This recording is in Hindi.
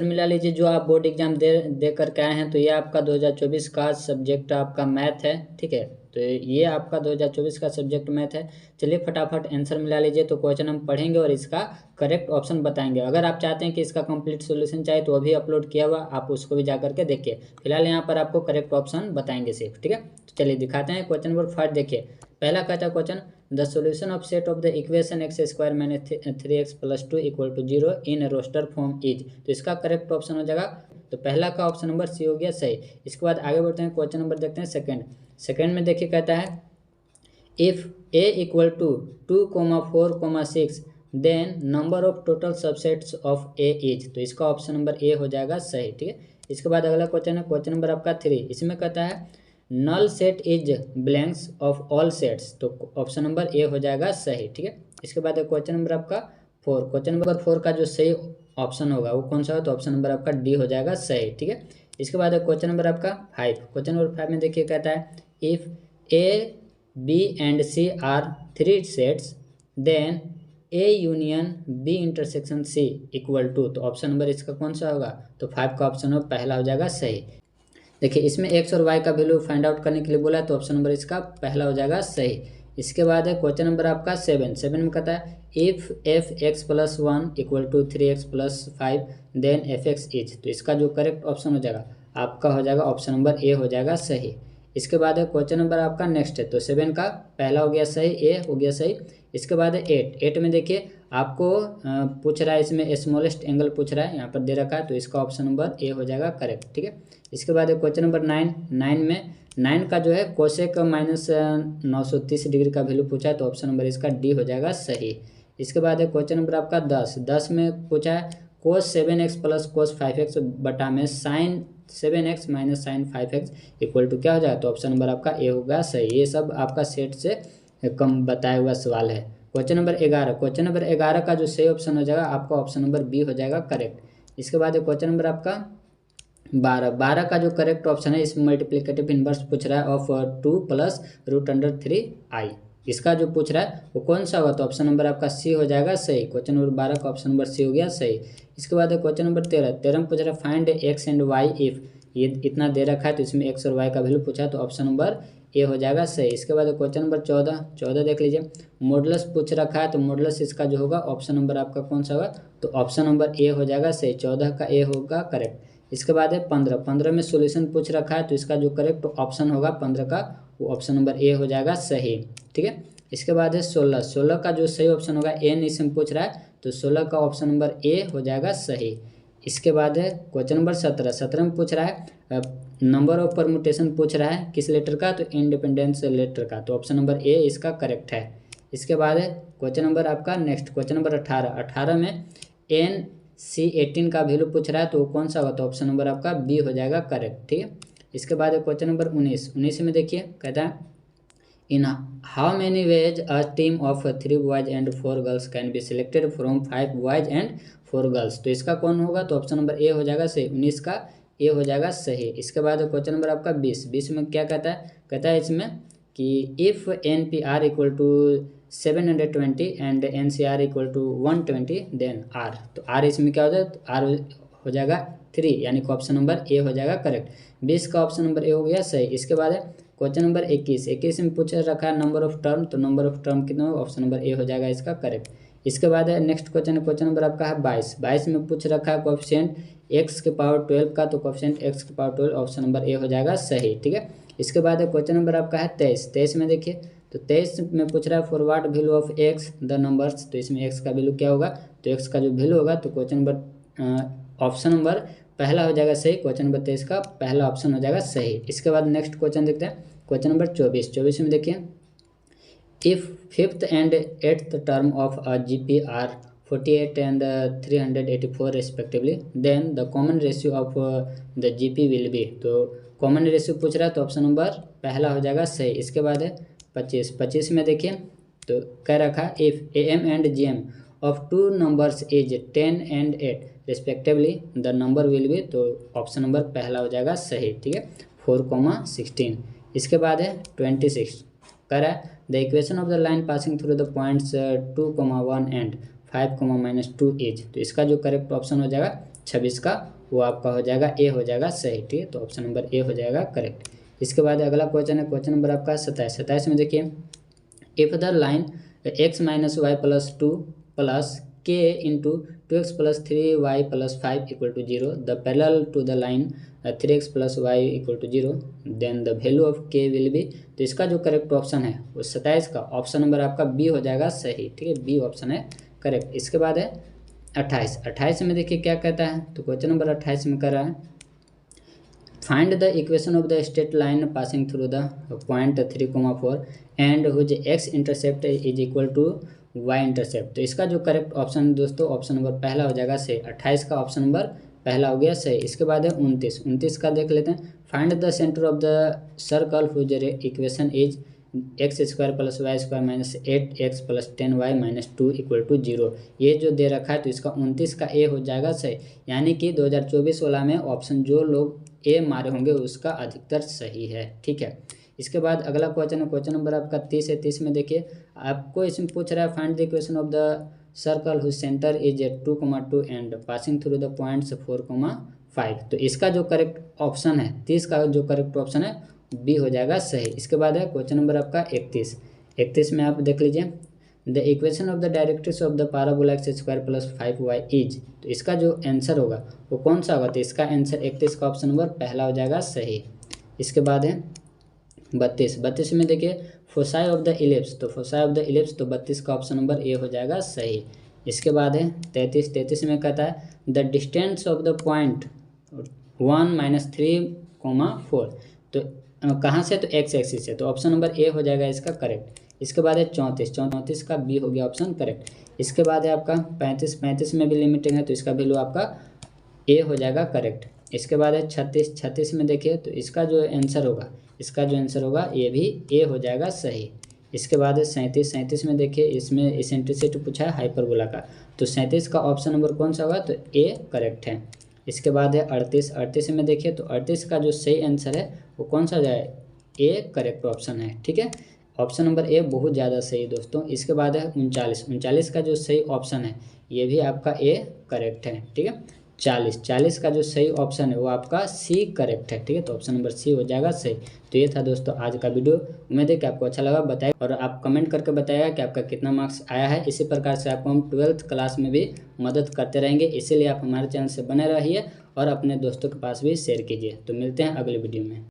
मिला लीजिए, जो आप बोर्ड एग्जाम दे करके आए हैं, तो ये आपका 2024 का सब्जेक्ट आपका मैथ है। ठीक है, तो ये आपका 2024 का सब्जेक्ट मैथ है। चलिए फटाफट आंसर मिला लीजिए। तो क्वेश्चन हम पढ़ेंगे और इसका करेक्ट ऑप्शन बताएंगे। अगर आप चाहते हैं कि इसका कंप्लीट सॉल्यूशन चाहिए तो अभी अपलोड किया हुआ, आप उसको भी जा करके देखिए। फिलहाल यहाँ पर आपको करेक्ट ऑप्शन बताएंगे सिर्फ। ठीक है, तो चलिए दिखाते हैं। क्वेश्चन नंबर 5 देखिए, पहला कहता है question, the solution of set of the equation x square minus 3x plus 2 equal to 0 in roster form is. तो इसका करेक्ट ऑप्शन हो जाएगा, तो पहला का ऑप्शन नंबर सी हो गया सही। इसके बाद आगे बढ़ते हैं, क्वेश्चन नंबर देखते हैं सेकंड में देखिए, कहता है if a equal to 2,4,6 then number of total subsets of a is. तो इसका ऑप्शन नंबर ए हो जाएगा सही। ठीक है, इसके बाद अगला क्वेश्चन है क्वेश्चन नंबर आपका 3। इसमें कहता है null set is blanks of all sets. तो ऑप्शन नंबर ए हो जाएगा सही। ठीक है, इसके बाद क्वेश्चन नंबर आपका 4। क्वेश्चन नंबर 4 का जो सही ऑप्शन होगा वो कौन सा हो, तो ऑप्शन नंबर आपका डी हो जाएगा सही। ठीक है, इसके बाद क्वेश्चन नंबर आपका 5। क्वेश्चन नंबर 5 में देखिए, कहता है if A B and C are 3 sets then A union B intersection C equal to. तो ऑप्शन नंबर इसका कौन सा होगा, तो 5 का ऑप्शन हो पहला हो जाएगा सही। देखिए इसमें एक्स और वाई का वैल्यू फाइंड आउट करने के लिए बोला है, तो ऑप्शन नंबर इसका पहला हो जाएगा सही। इसके बाद है क्वेश्चन नंबर आपका 7 में कहता है if f x plus 1 equal to 3x plus 5 then f x is. तो इसका जो करेक्ट ऑप्शन हो जाएगा आपका हो जाएगा ऑप्शन नंबर ए हो जाएगा सही। इसके बाद है क्वेश्चन नंबर आपका नेक्स्ट है, तो 7 का पहला हो गया सही, ए हो गया सही। इसके बाद है 8 में देखिए आपको पूछ रहा है, इसमें स्मॉलेस्ट एंगल पूछ रहा है, यहाँ पर दे रखा है, तो इसका ऑप्शन नंबर ए हो जाएगा करेक्ट। ठीक है, इसके बाद क्वेश्चन नंबर 9 में 9 का जो है कोसेक माइनस 930 डिग्री का वैल्यू पूछा है, तो ऑप्शन नंबर इसका डी हो जाएगा सही। इसके बाद क्वेश्चन नंबर आपका 10 में पूछा है कोस 7x प्लस कोस 5x बटा में sine 7x minus sine 5x equal to क्या हो जाएगा, तो ऑप्शन नंबर आपका ए होगा सही। ये सब आपका सेट से कम बताया हुआ सवाल है। क्वेश्चन नंबर 11 का जो सही ऑप्शन हो जाएगा आपका ऑप्शन नंबर बी हो जाएगा करेक्ट। इसके बाद क्वेश्चन नंबर आपका 12 का जो करेक्ट ऑप्शन है, इसमें मल्टीप्लिकेटिव इनवर्स पूछ रहा है ऑफ 2 प्लस √3i। इसका जो पूछ रहा है वो कौन सा होगा, तो ऑप्शन नंबर आपका सी हो जाएगा सही। क्वेश्चन नंबर 12 का ऑप्शन नंबर सी हो गया सही। इसके बाद क्वेश्चन नंबर 13 में पूछ रहा है find x and y if. ये इतना दे रखा है, तो इसमें एक्स और वाई का वैल्यू पूछा है, तो ऑप्शन नंबर ए हो जाएगा सही। इसके बाद क्वेश्चन नंबर 14 देख लीजिए, मॉडुलस पूछ रखा है, तो मॉडुलस इसका जो होगा ऑप्शन नंबर आपका कौन सा होगा, तो ऑप्शन नंबर ए हो जाएगा सही। 14 का ए होगा करेक्ट। इसके बाद है 15 में सॉल्यूशन पूछ रखा है, तो इसका जो करेक्ट ऑप्शन होगा 15 का, वो ऑप्शन नंबर ए हो जाएगा सही। ठीक है, इसके बाद है 16 का जो सही ऑप्शन होगा, एन इसमें पूछ रहा है, तो 16 का ऑप्शन नंबर ए हो जाएगा सही। इसके बाद है क्वेश्चन नंबर 17 में पूछ रहा है नंबर ऑफ परमुटेशन पूछ रहा है किस लेटर का, तो इंडिपेंडेंस लेटर का, तो ऑप्शन नंबर ए इसका करेक्ट है। इसके बाद है क्वेश्चन नंबर आपका नेक्स्ट क्वेश्चन नंबर 18 में NC18 का वैल्यू पूछ रहा है, तो कौन सा होगा, तो ऑप्शन नंबर आपका बी हो जाएगा करेक्ट। ठीक है, इसके बाद क्वेश्चन नंबर 19 में देखिए, कहता है in how many ways a team of 3 boys and 4 girls can be selected from 5 boys and 4 girls. तो इसका कौन होगा, तो ऑप्शन नंबर ए हो जाएगा सही। 19 का ए हो जाएगा सही। इसके बाद क्वेश्चन नंबर आपका 20 में क्या कहता है इसमें कि if NPR equal to 720 and NCR equal to 120 then R। तो R इसमें क्या हो जाएगा, तो R हो जाएगा 3, यानी कि ऑप्शन नंबर ए हो जाएगा करेक्ट। 20 का ऑप्शन नंबर ए हो गया सही। इसके बाद क्वेश्चन नंबर 21 में पूछ रखा है नंबर ऑफ टर्म, तो नंबर ऑफ टर्म कितना, ऑप्शन नंबर ए हो जाएगा इसका करेक्ट। इसके बाद नेक्स्ट क्वेश्चन नंबर आपका है 22 में पूछ रखा है कोएफिशिएंट x के पावर 12 का, तो कोएफिशिएंट x के पावर 12 ऑप्शन नंबर ए हो जाएगा सही। ठीक है, इसके बाद क्वेश्चन नंबर आपका है 23 में देखिए, तो 23 में पूछ रहा है for what value of x the numbers. तो इसमें x का वैल्यू क्या होगा, तो x का जो वैल्यू होगा, तो क्वेश्चन नंबर ऑप्शन नंबर पहला हो जाएगा सही। क्वेश्चन नंबर 23 का पहला ऑप्शन हो जाएगा सही। इसके बाद नेक्स्ट क्वेश्चन देखते हैं क्वेश्चन नंबर 24 में देखिए, if 5th and 8th term of a GP are 48 and 384 respectively, then the common ratio of the GP will be। तो कॉमन रेशियो पूछ रहा है, तो ऑप्शन नंबर पहला हो जाएगा सही। इसके बाद 25 में देखिए, तो कह रखा है if AM and GM of 2 numbers is 10 and 8 respectively the number will be। तो ऑप्शन नंबर पहला हो जाएगा सही। ठीक है, 4,16। इसके बाद 26 कह रहा है the equation of the line passing through the points 2,1 and 5, -2 is. तो इसका जो करेक्ट ऑप्शन हो जाएगा 26 का, वो आपका हो जाएगा ए हो जाएगा सही। ठीक है, तो ऑप्शन नंबर ए हो जाएगा करेक्ट। इसके बाद अगला क्वेश्चन है क्वेश्चन नंबर आपका 27 में देखिए, if the line x minus y plus 2 plus k into 2x plus 3y plus 5 equal to 0 the parallel to the line 3x plus y equal to 0 then the value of k will be. तो इसका जो करेक्ट ऑप्शन है वो 27 का ऑप्शन नंबर आपका बी हो जाएगा सही। ठीक है, बी ऑप्शन है करेक्ट। इसके बाद है 28 में देखिए क्या कहता है, तो क्वेश्चन नंबर 28 में कर रहा है, find the equation of the straight line passing through the point 3,4 and whose x intercept is equal to y intercept. तो इसका जो करेक्ट ऑप्शन दोस्तों ऑप्शन नंबर पहला हो जाएगा सही। 28 का ऑप्शन नंबर पहला हो गया सही। इसके बाद है 29 का देख लेते हैं, find the centre of the circle whose equation is x square plus y square minus 8x plus 10y minus 2 equal to 0। ये जो दे रखा है तो इसका 29 का ए हो जाएगा सही। यानी कि 2024 वाला में ऑप्शन जो लोग ए मारे होंगे उसका अधिकतर सही है। ठीक है, इसके बाद अगला क्वेश्चन है क्वेश्चन नंबर आपका 30 है। 30 में देखिए आपको इसमें पूछ रहा है, find the equation of the circle whose centre is 2,2 and passing through the points 4,5। तो इसका जो करेक्ट ऑप्शन है 30 का जो करेक्ट ऑप्शन है बी हो जाएगा सही। इसके बाद है क्वेश्चन नंबर आपका 31 में आप देख लीजिए, the equation of the directrix of the parabola x square plus 5y is. तो इसका जो आंसर होगा वो कौन सा होगा, तो इसका आंसर 31 का ऑप्शन नंबर पहला हो जाएगा सही। इसके बाद है 32 में देखिए, फोसाई ऑफ द इलिप्स, तो फोसाई ऑफ द इलिप्स तो 32 का ऑप्शन नंबर ए हो जाएगा सही। इसके बाद है 33 में कहता है, the distance of the point 1 minus 3,4। तो कहाँ से, तो एक्स एक्सिस से, तो ऑप्शन नंबर ए हो जाएगा इसका करेक्ट। इसके बाद है 34 का बी हो गया ऑप्शन करेक्ट। इसके बाद है आपका 35 में भी लिमिटिंग है तो इसका वैल्यू आपका ए हो जाएगा करेक्ट। इसके बाद है 36 में देखिए, तो इसका जो आंसर होगा ये भी ए हो जाएगा सही। इसके बाद है 37 में देखिए, इसमें इसेंट्रिसिटी पूछा है हाइपरबोला का, तो 37 का ऑप्शन नंबर कौन सा होगा, तो ए करेक्ट है। इसके बाद है 38 में देखिए, तो 38 का जो सही आंसर है वो कौन सा जाए, ए करेक्ट ऑप्शन है। ठीक है, ऑप्शन नंबर ए बहुत ज़्यादा सही दोस्तों। इसके बाद है 39 का जो सही ऑप्शन है ये भी आपका ए करेक्ट है। ठीक है, 40 का जो सही ऑप्शन है वो आपका सी करेक्ट है। ठीक है, तो ऑप्शन नंबर सी हो जाएगा सही। तो ये था दोस्तों आज का वीडियो, उम्मीद है कि आपको अच्छा लगा। बताइए और आप कमेंट करके बताइएगा कि आपका कितना मार्क्स आया है। इसी प्रकार से आपको हम 12th क्लास में भी मदद करते रहेंगे, इसीलिए आप हमारे चैनल से बने रहिए और अपने दोस्तों के पास भी शेयर कीजिए। तो मिलते हैं अगले वीडियो में।